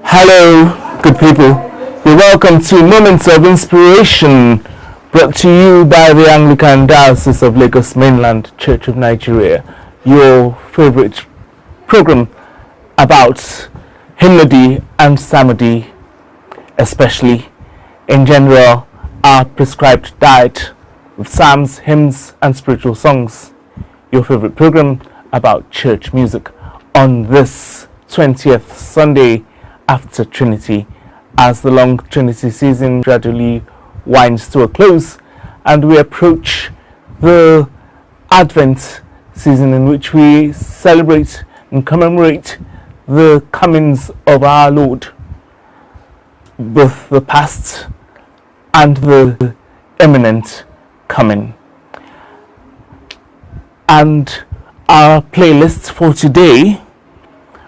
Hello, good people. You're welcome to Moments of Inspiration, brought to you by the Anglican Diocese of Lagos Mainland, Church of Nigeria. Your favorite program about hymnody and psalmody, especially in general, our prescribed diet of psalms, hymns, and spiritual songs. Your favorite program about church music on this 20th Sunday after Trinity, as the long Trinity season gradually winds to a close and we approach the Advent season, in which we celebrate and commemorate the comings of our Lord, both the past and the imminent coming. And our playlist for today,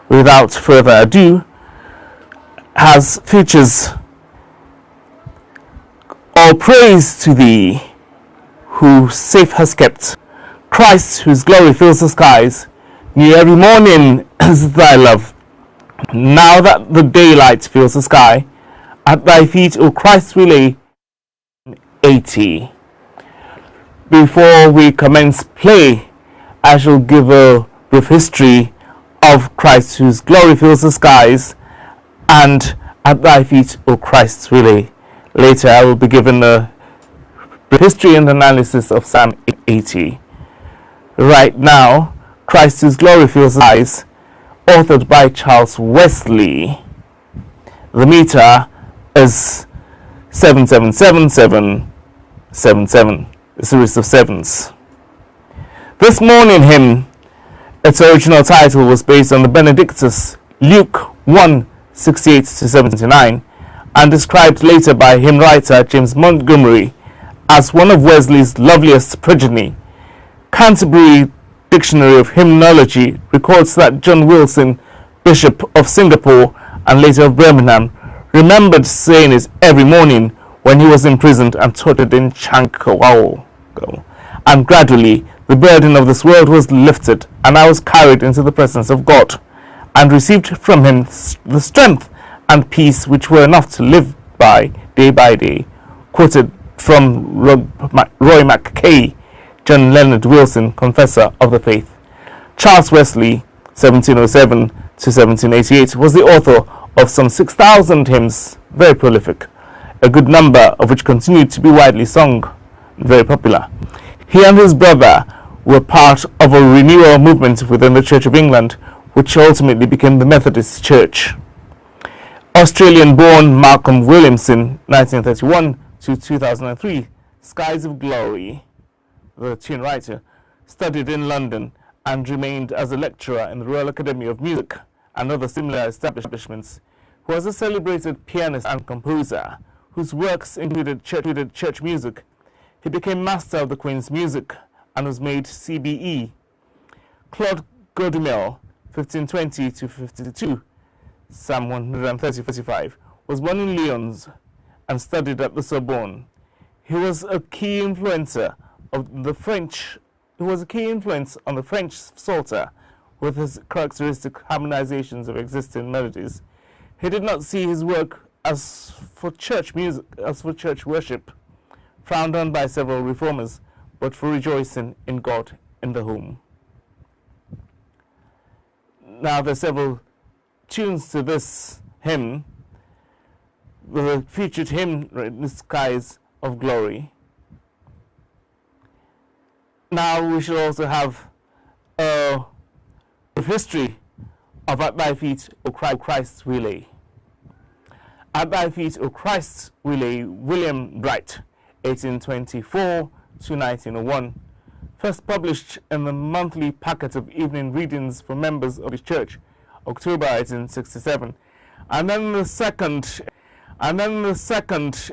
without further ado, features All Praise to Thee, who safe has kept, Christ whose glory fills the skies, new every morning is thy love, now that the daylight fills the sky, at thy feet, O Christ, we lay 80. Before we commence play, I shall give a brief history of Christ whose glory fills the skies and at thy feet, O Christ, we lay. Later I will be given a brief history and analysis of Psalm 80. Right now, Christ whose glory fills the skies, authored by Charles Wesley. The meter is 777777, a series of sevens. This morning hymn, its original title was based on the Benedictus, Luke 1:68-79, and described later by hymn writer James Montgomery as one of Wesley's loveliest progeny. Canterbury Dictionary of Hymnology records that John Wilson, Bishop of Singapore and later of Birmingham, remembered saying it every morning when he was imprisoned and tortured in Chankawal. And gradually the burden of this world was lifted, and I was carried into the presence of God, and received from him the strength and peace which were enough to live by day, quoted from Roy Mackay, John Leonard Wilson, Confessor of the Faith. Charles Wesley, 1707 to 1788, was the author of some 6,000 hymns, very prolific, a good number of which continued to be widely sung, very popular. He and his brother were part of a renewal movement within the Church of England, which ultimately became the Methodist Church. Australian-born Malcolm Williamson, 1931 to 2003, Skies of Glory, the tune writer, studied in London and remained as a lecturer in the Royal Academy of Music and other similar establishments. He was a celebrated pianist and composer whose works included church music. He became Master of the Queen's Music and was made CBE. Claude Godumel, 1520 to 52, Psalm 130-45, was born in Lyons and studied at the Sorbonne. He was a key influence on the French Psalter, with his characteristic harmonizations of existing melodies. He did not see his work as for church worship, frowned on by several reformers, but for rejoicing in God in the home. Now there are several tunes to this hymn. The featured hymn, The Skies of Glory. Now we shall also have a history of At Thy Feet, O Christ, we lay. At Thy Feet, O Christ, we lay, William Bright, 1824 to 1901. First published in the monthly packet of evening readings for members of his church, October 1867, and then the second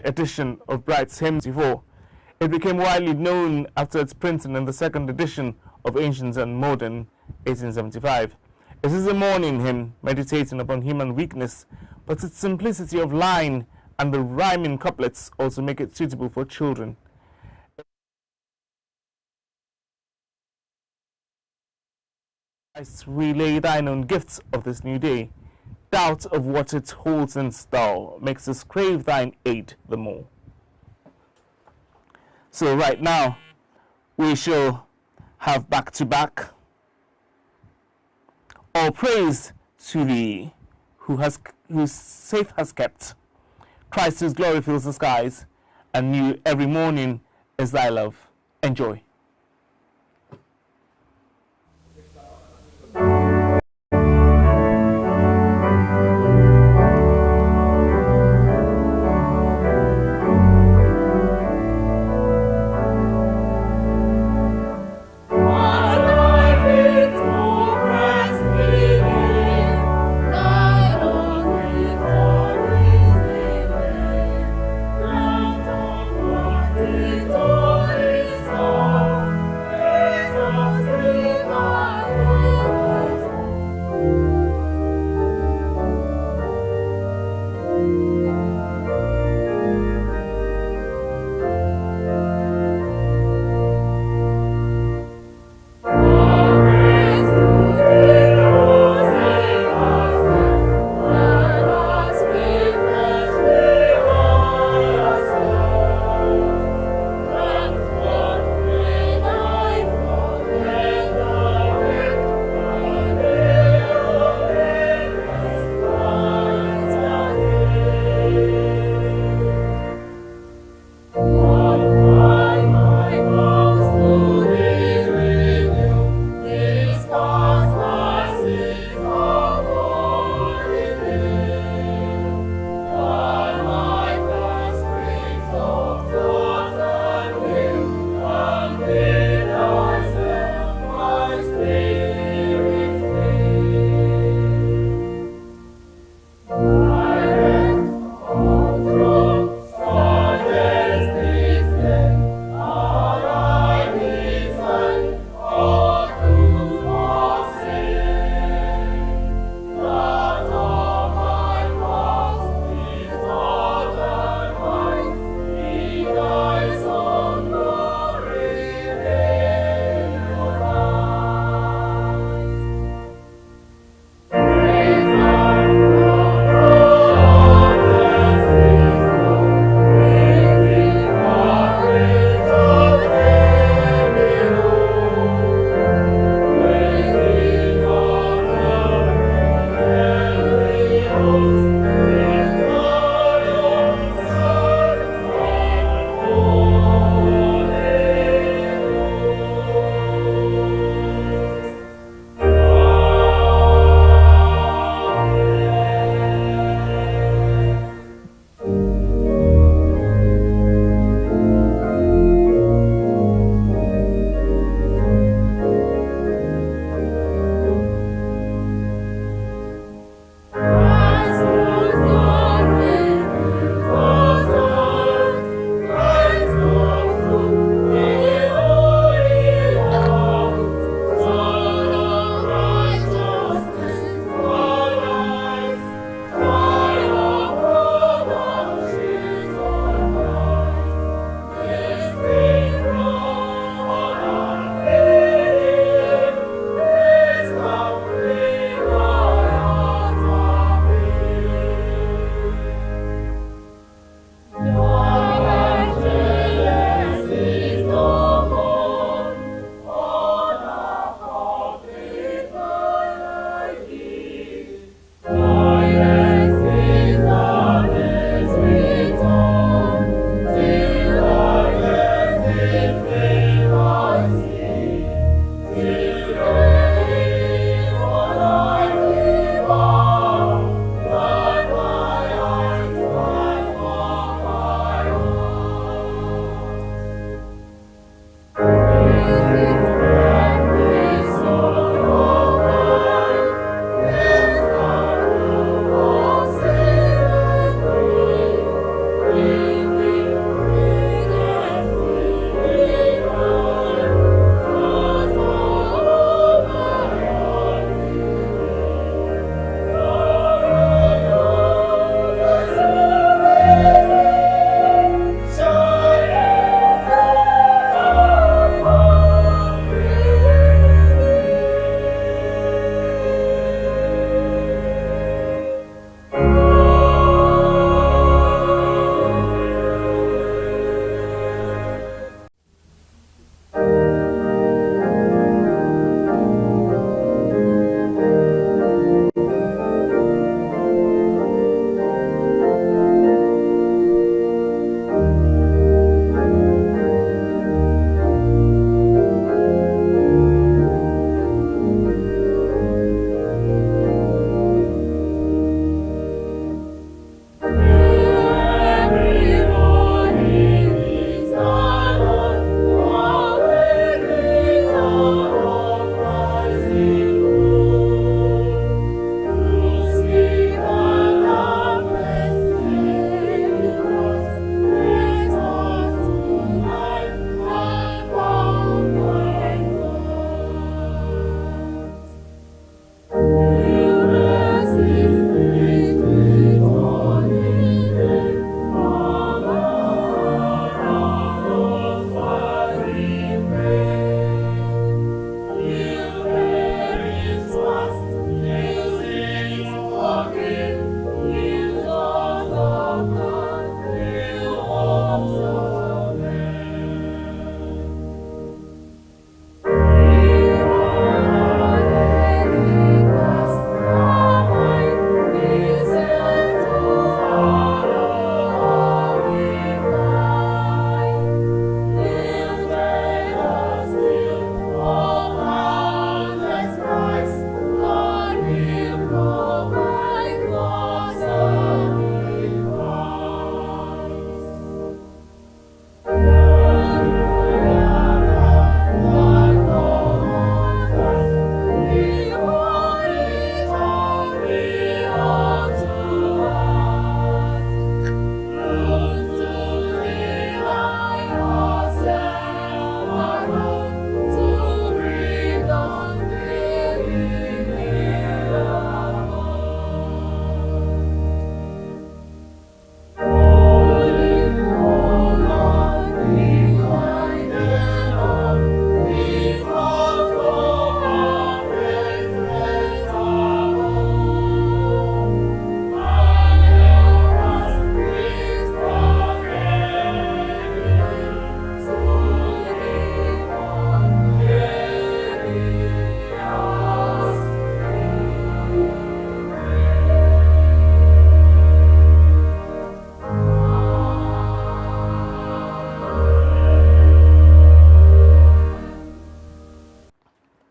edition of Bright's Hymn 24. It became widely known after its printing in the second edition of Ancient and Modern, 1875. It is a morning hymn meditating upon human weakness, but its simplicity of line and the rhyming couplets also make it suitable for children. Christ, relay thine own gifts of this new day. doubt of what it holds in store makes us crave thine aid the more. So right now, we shall have back-to-back. All praise to thee, who safe has kept. Christ whose glory fills the skies, and new every morning is thy love. Enjoy. Victory is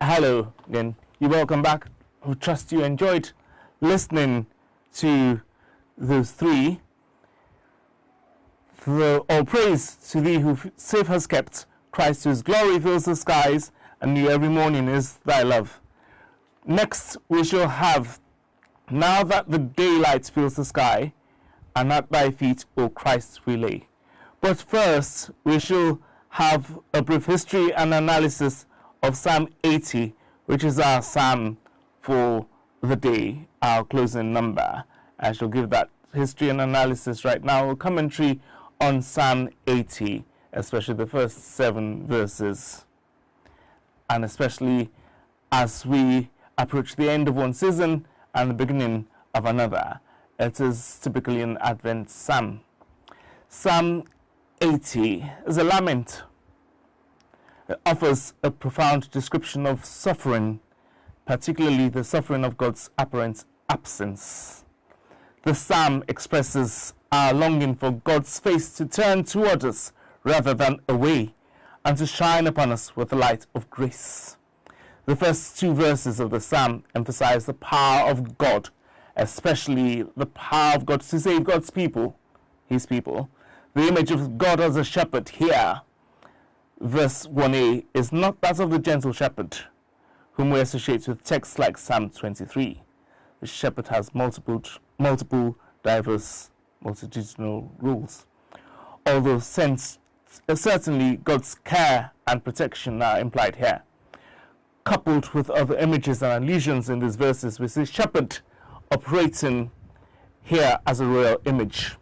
Hello again. You're welcome back. I trust you enjoyed listening to those three. All praise to thee who safe has kept, Christ whose glory fills the skies, and new every morning is thy love. Next we shall have Now That the Daylight Fills the Sky, and at thy feet, O Christ, we lay. But first we shall have a brief history and analysis of Psalm 80, which is our psalm for the day, our closing number. I shall give that history and analysis right now, a commentary on Psalm 80, especially the first 7 verses, and especially as we approach the end of one season and the beginning of another. It is typically an Advent psalm. Psalm 80 is a lament. It offers a profound description of suffering, particularly the suffering of God's apparent absence. The psalm expresses our longing for God's face to turn toward us rather than away, and to shine upon us with the light of grace. The first 2 verses of the psalm emphasize the power of God, especially the power of God to save God's people, his people. The image of God as a shepherd here, verse 1a, is not that of the gentle shepherd, whom we associate with texts like Psalm 23. The shepherd has multiple, diverse, multitudinal rules. Although certainly God's care and protection are implied here. Coupled with other images and allusions in these verses, we see shepherd operating here as a royal image.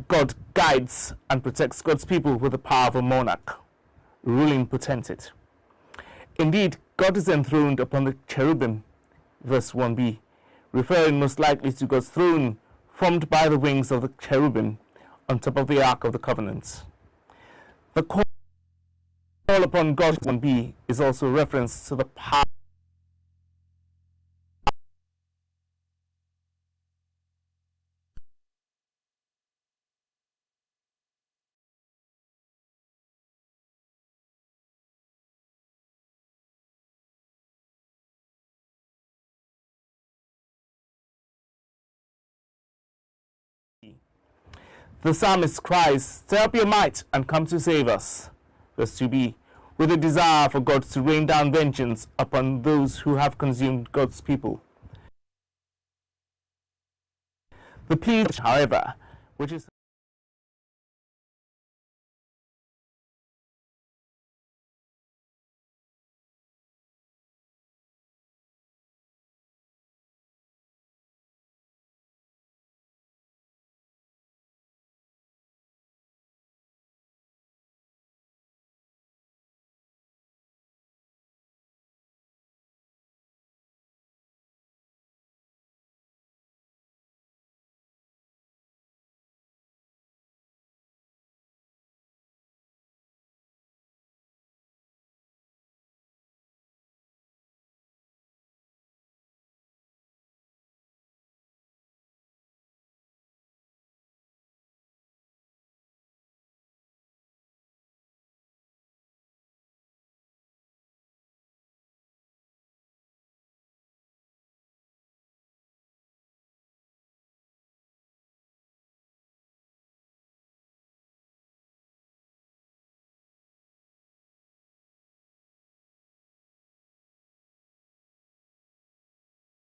God guides and protects God's people with the power of a monarch, ruling potentate. Indeed, God is enthroned upon the cherubim, verse 1b, referring most likely to God's throne formed by the wings of the cherubim on top of the Ark of the Covenant. The call upon God, 1b, is also a reference to the power The psalmist cries, "Stir up your might and come to save us." Verse 2b, with a desire for God to rain down vengeance upon those who have consumed God's people. The plea, however, which is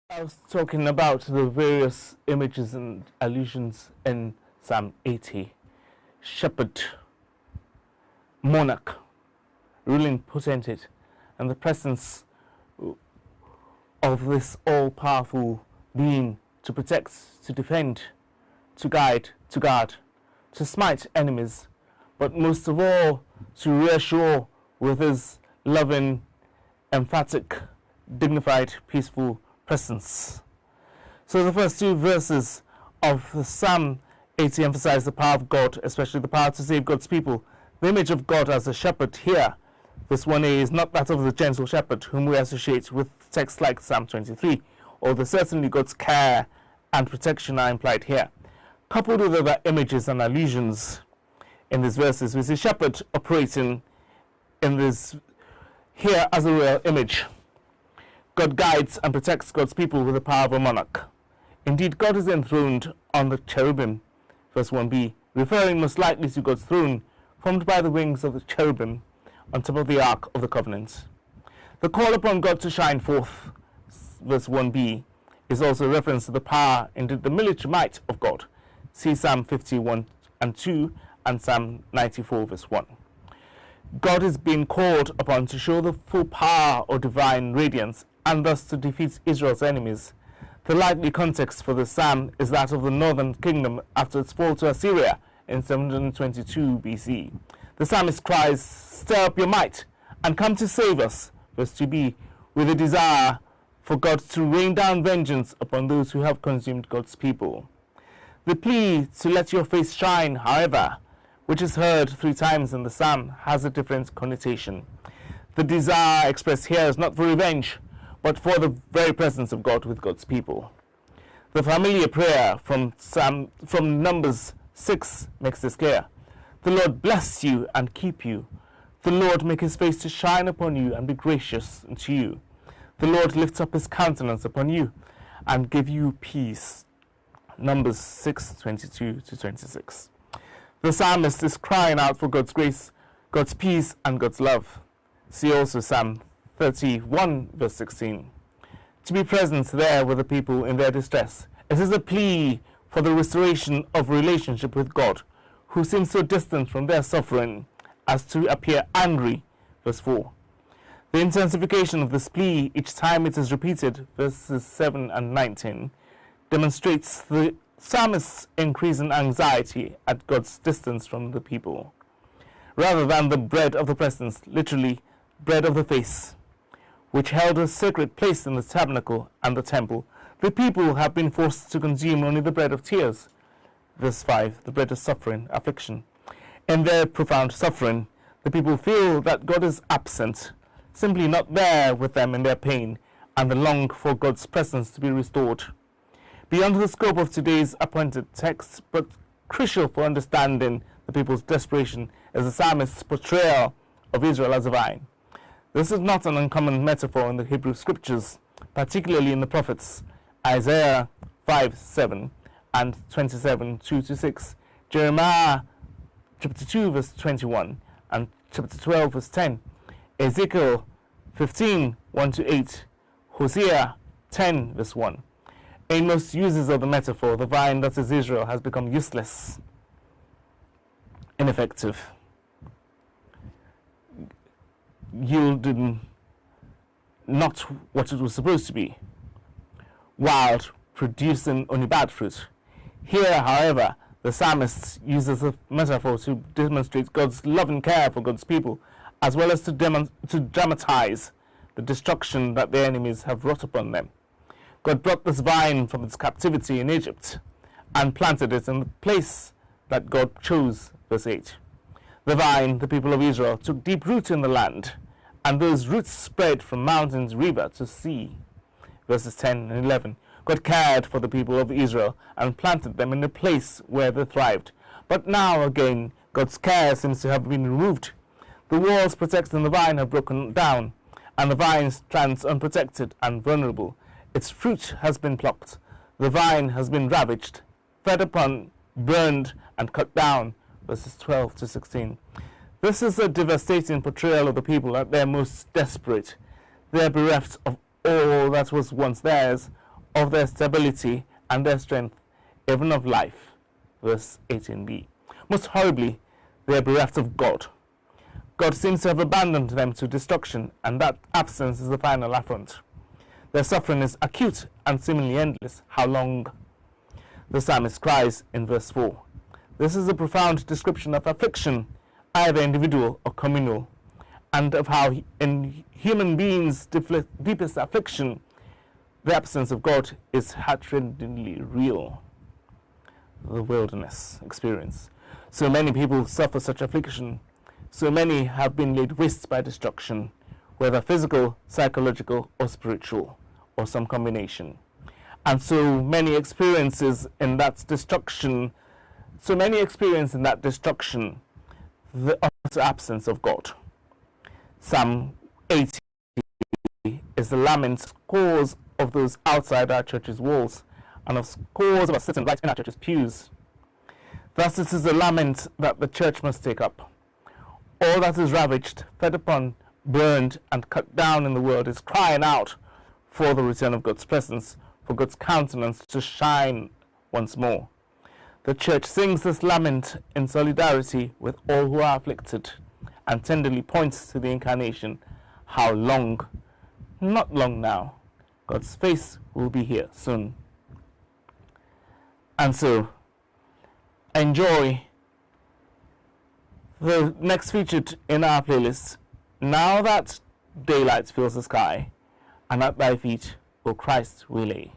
I was talking about the various images and allusions in Psalm 80. Shepherd, monarch, ruling potentate, and the presence of this all-powerful being to protect, to defend, to guide, to guard, to smite enemies, but most of all to reassure with his loving, emphatic, dignified, peaceful presence. So the first two verses of the Psalm 80 emphasize the power of God, especially the power to save God's people. The image of God as a shepherd here, verse 1a, is not that of the gentle shepherd whom we associate with texts like Psalm 23, although certainly God's care and protection are implied here. Coupled with other images and allusions in these verses, we see shepherd operating in this here as a real image. God guides and protects God's people with the power of a monarch. Indeed, God is enthroned on the cherubim, verse 1b, referring most likely to God's throne, formed by the wings of the cherubim on top of the Ark of the Covenant. The call upon God to shine forth, verse 1b, is also a reference to the power, indeed the military might of God. See Psalm 51 and 2 and Psalm 94, verse 1. God is being called upon to show the full power of divine radiance and thus to defeat Israel's enemies. The likely context for the psalm is that of the northern kingdom after its fall to Assyria in 722 BC. The psalmist cries, "Stir up your might and come to save us," verse 2b, with a desire for God to rain down vengeance upon those who have consumed God's people. The plea to let your face shine, however, which is heard 3 times in the psalm, has a different connotation. The desire expressed here is not for revenge, but for the very presence of God with God's people. The familiar prayer from Numbers 6 makes this clear. The Lord bless you and keep you. The Lord make his face to shine upon you and be gracious unto you. The Lord lift up his countenance upon you and give you peace. Numbers 6:22 to 26. The psalmist is crying out for God's grace, God's peace, and God's love. See also Psalm 31 verse 16. To be present there with the people in their distress. It is a plea for the restoration of relationship with God, who seems so distant from their suffering as to appear angry, verse 4. The intensification of this plea each time it is repeated, verses 7 and 19, demonstrates the psalmist's increasing anxiety at God's distance from the people. Rather than the bread of the presence, literally bread of the face, which held a sacred place in the tabernacle and the temple, the people have been forced to consume only the bread of tears. Verse 5, the bread of suffering, affliction. In their profound suffering, the people feel that God is absent, simply not there with them in their pain, and they long for God's presence to be restored. Beyond the scope of today's appointed text, but crucial for understanding the people's desperation, is the psalmist's portrayal of Israel as a vine. This is not an uncommon metaphor in the Hebrew scriptures, particularly in the prophets Isaiah 5:7 and 27:2-6, Jeremiah chapter 2 verse 21 and chapter 12 verse 10, Ezekiel 15:1-8, Hosea 10 verse 1. In most uses of the metaphor, the vine that is Israel has become useless, ineffective, yielding not what it was supposed to be, while producing only bad fruit. Here, however, the psalmist uses a metaphor to demonstrate God's loving care for God's people, as well as to dramatize the destruction that their enemies have wrought upon them. God brought this vine from its captivity in Egypt and planted it in the place that God chose, verse 8. The vine, the people of Israel, took deep root in the land, and those roots spread from mountains, river to sea. Verses 10 and 11. God cared for the people of Israel and planted them in a place where they thrived. But now again, God's care seems to have been removed. The walls protecting the vine have broken down, and the vine stands unprotected and vulnerable. Its fruit has been plucked. The vine has been ravaged, fed upon, burned, and cut down. Verses 12-16. This is a devastating portrayal of the people at their most desperate. They are bereft of all that was once theirs, of their stability and their strength, even of life. Verse 18b. Most horribly, they are bereft of God. God seems to have abandoned them to destruction, and that absence is the final affront. Their suffering is acute and seemingly endless. How long? The psalmist cries in verse 4. This is a profound description of affliction, either individual or communal, and of how in human beings' deepest affliction, the absence of God is heartrendingly real. The wilderness experience. So many people suffer such affliction. So many have been laid waste by destruction, whether physical, psychological, or spiritual, or some combination. And so many experiences in that destruction, the utter absence of God. Psalm 80 is the lament scores of those outside our church's walls, and of scores of us sitting right in our church's pews. Thus it is a lament that the church must take up. All that is ravaged, fed upon, burned, and cut down in the world is crying out for the return of God's presence, for God's countenance to shine once more. The church sings this lament in solidarity with all who are afflicted, and tenderly points to the incarnation. How long? Not long now. God's face will be here soon. And so, enjoy the next featured in our playlist, Now That Daylight Fills the Sky, and at thy feet, O Christ, we lay.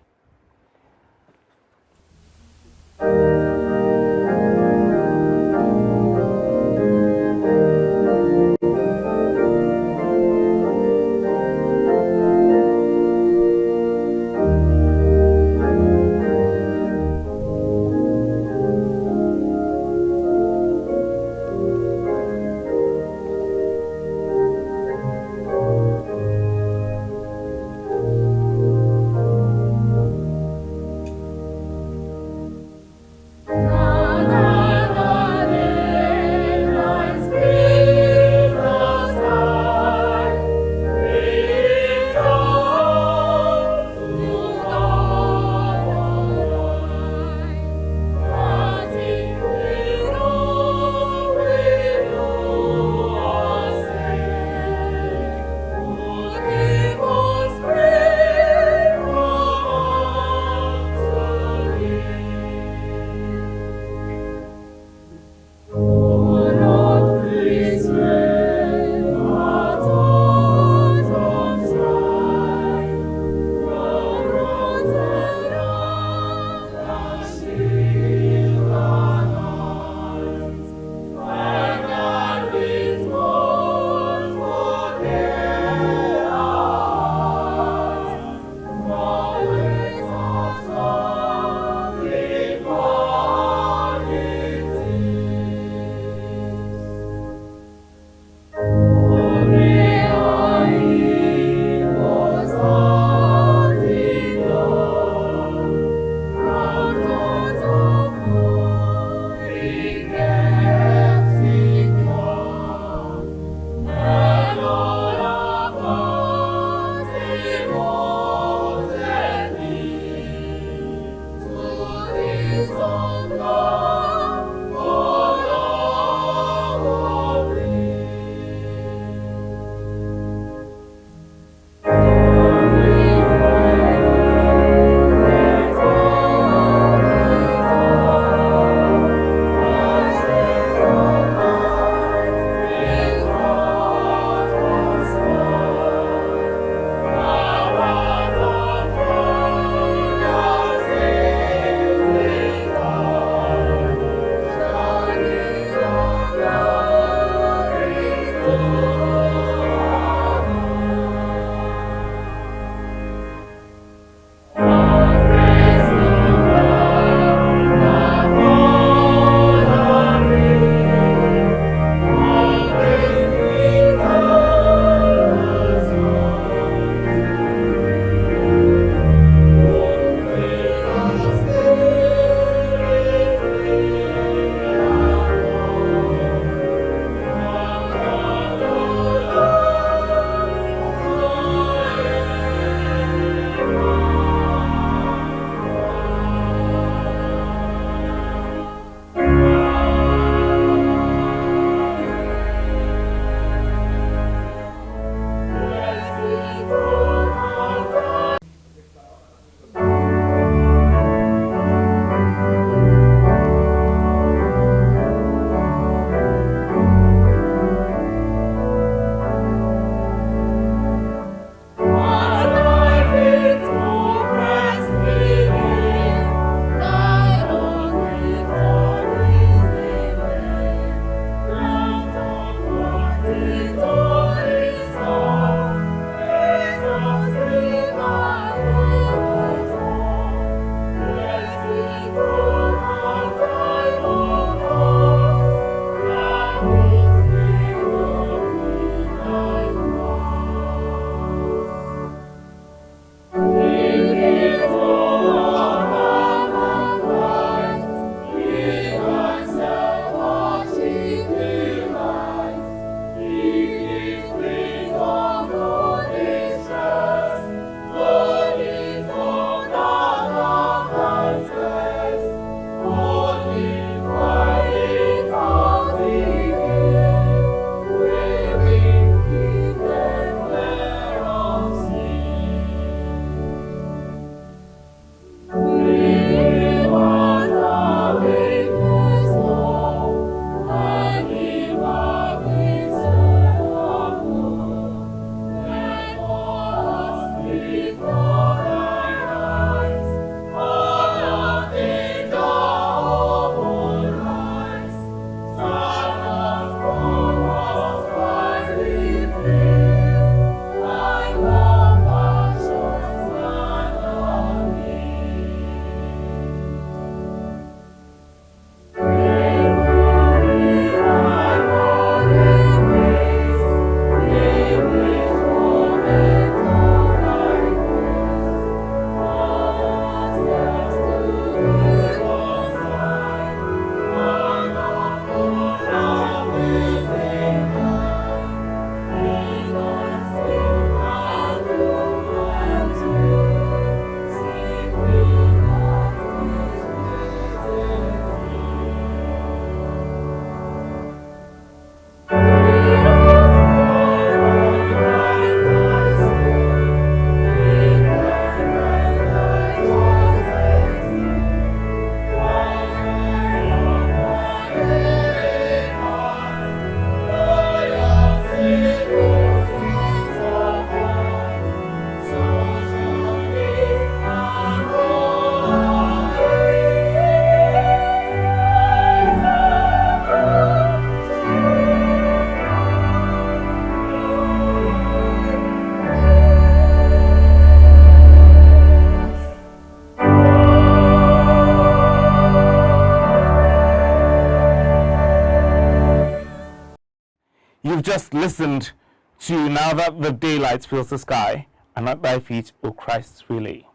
You've just listened to Now That the Daylight Fills the Sky, and At Thy Feet, O Christ, Relay.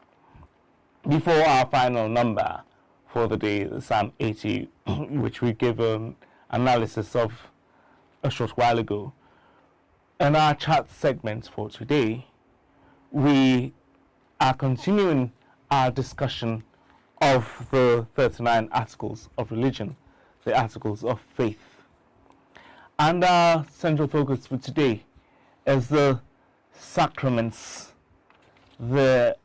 Before our final number for the day, Psalm 80, which we gave an analysis of a short while ago, in our chat segment for today, we are continuing our discussion of the 39 articles of religion, the articles of faith. And our central focus for today is the sacraments, the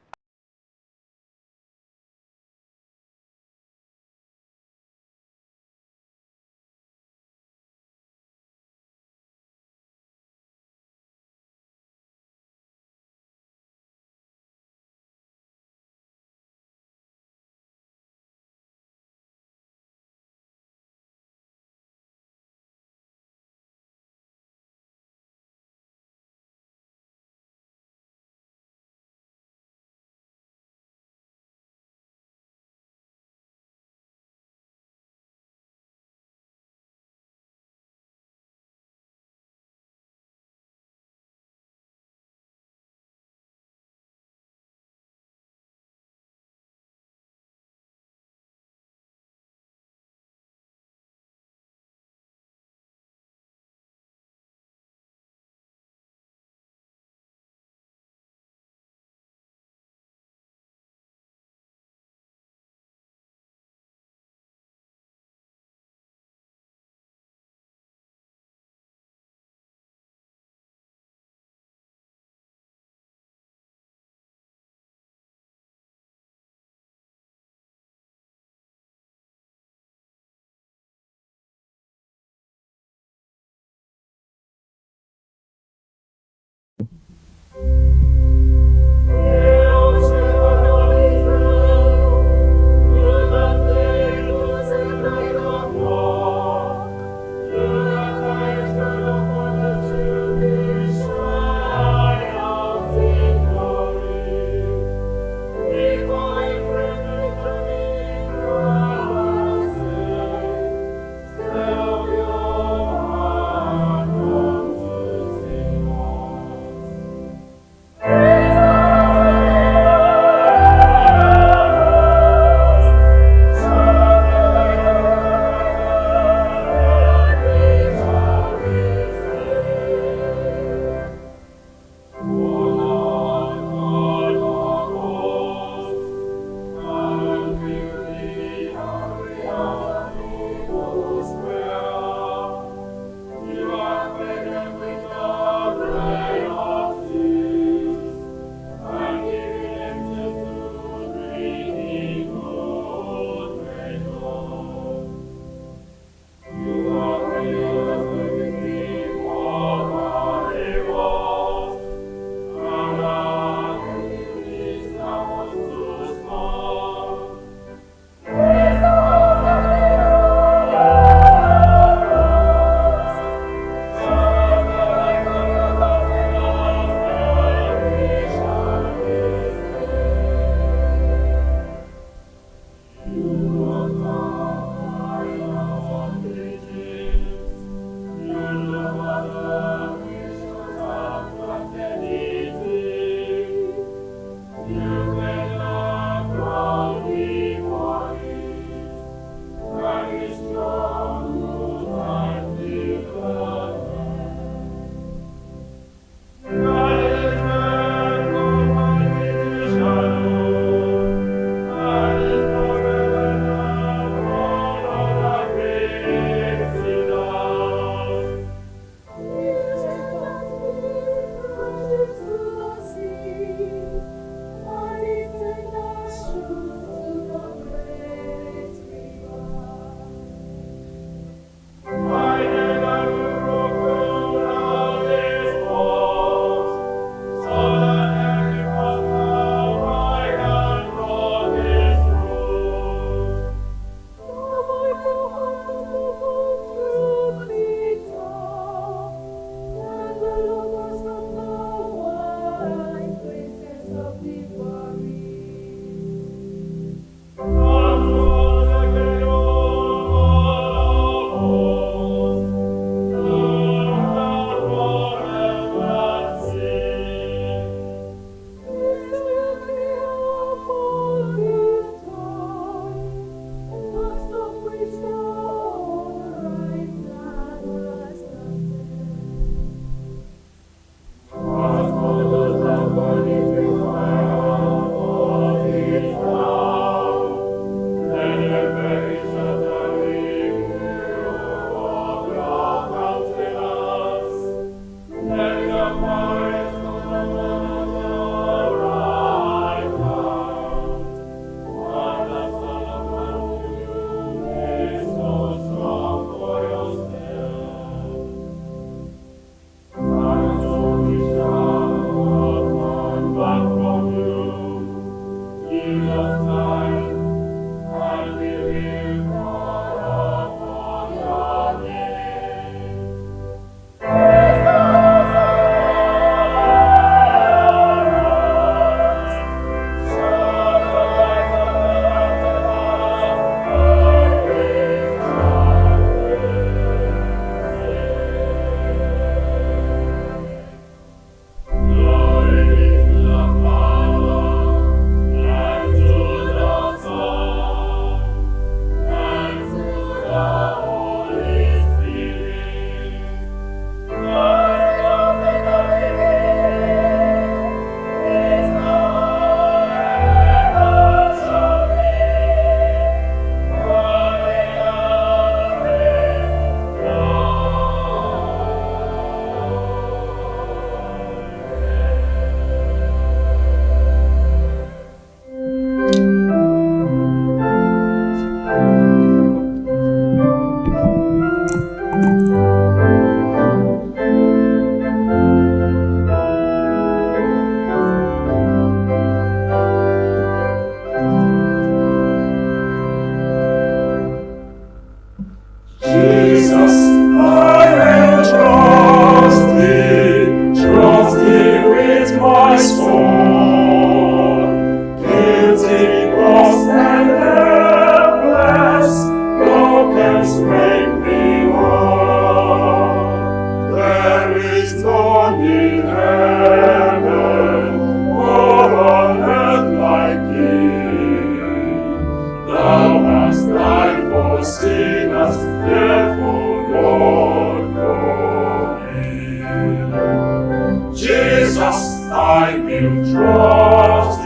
will trust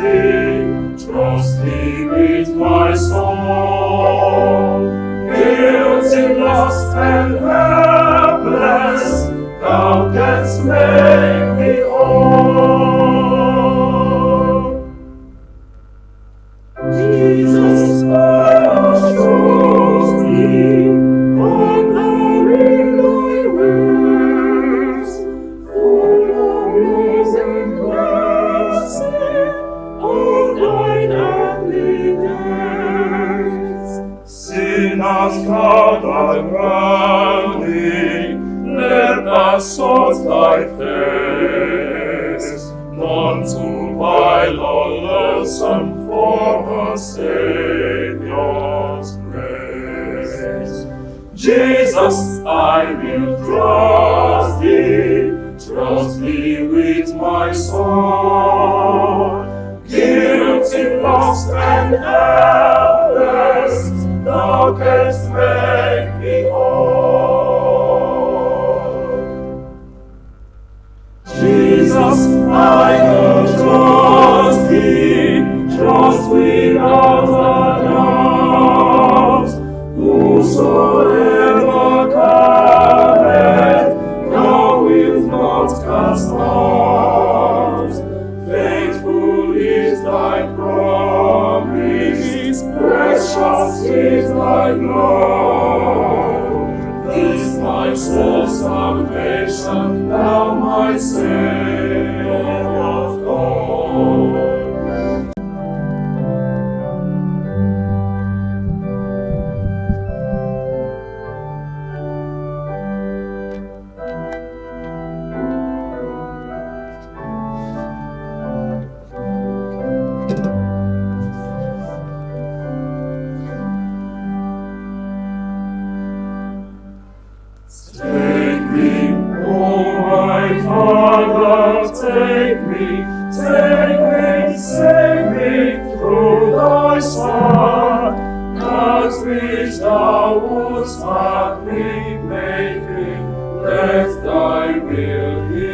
thee with my soul. Guilty, lost, and helpless, thou canst make me whole. Jesus, I trust thee, on knowing thy words, full of grace and mercy, all thine evidence. Sinners gather round thee, never sought thy face, none too vile or loathsome for a Saviour's grace. Jesus, I will trust thee with my soul. Guilty, lost, and helpless, thou canst make me whole. Jesus, I will trust without a doubt. Whosoever cometh, thou wilt not cast out. Faithful is thy promise, precious is thy blood. This my soul's salvation, thou my Savior of God. Take me, oh my Father, take me, save me through thy Son, that which thou wouldst have me make me, let thy will be